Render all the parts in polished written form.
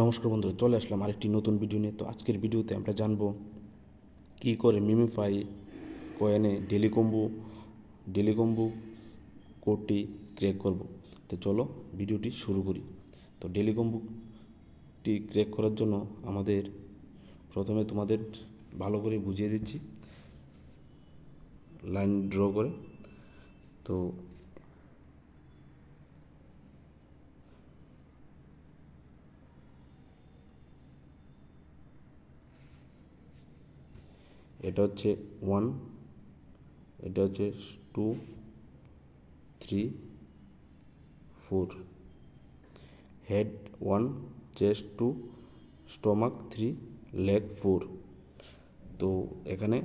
নমস্কার বন্ধুরা, চলে আসলাম আরেকটি নতুন ভিডিও নিয়ে। তো আজকের ভিডিওতে আমরা জানবো কী করে মিমিফাই কয়েনে ডেলি কম্বো কোডটি ক্র্যাক করব। তো চলো ভিডিওটি শুরু করি। তো ডেলি কম্বোটি ক্র্যাক করার জন্য আমাদের প্রথমে তোমাদের ভালো করে বুঝিয়ে দিচ্ছি লাইন ড্র করে। তো এটা হচ্ছে 1, এটা হচ্ছে 2, 3, 4, হেড 1, চেস্ট 2, স্টমাক 3, লেগ 4। তো এখানে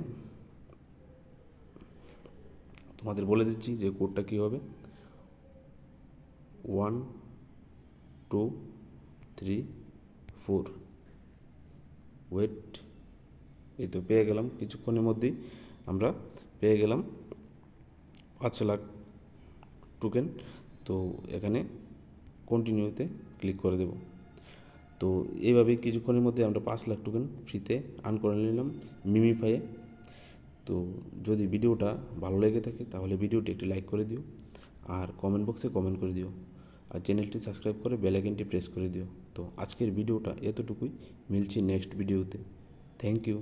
তোমাদের বলে দিচ্ছি যে কোডটা কী হবে। 1, 2, 3, 4। ওয়েট, এই তো পেয়ে গেলাম। কিছুক্ষণের মধ্যেই আমরা পেয়ে গেলাম 5 লাখ টোকেন। তো এখানে কন্টিনিউতে ক্লিক করে দেব। তো এইভাবেই কিছুক্ষণের মধ্যে আমরা 5 লাখ টোকেন ফ্রিতে আর্ন করে নিলাম মিমিফাইয়ে। তো যদি ভিডিওটা ভালো লেগে থাকে তাহলে ভিডিওটি একটি লাইক করে দিও, আর কমেন্ট বক্সে কমেন্ট করে দিও, আর চ্যানেলটি সাবস্ক্রাইব করে বেল আইকনটি প্রেস করে দিও। তো আজকের ভিডিওটা এতটুকুই, মিলছি নেক্সট ভিডিওতে। Thank you.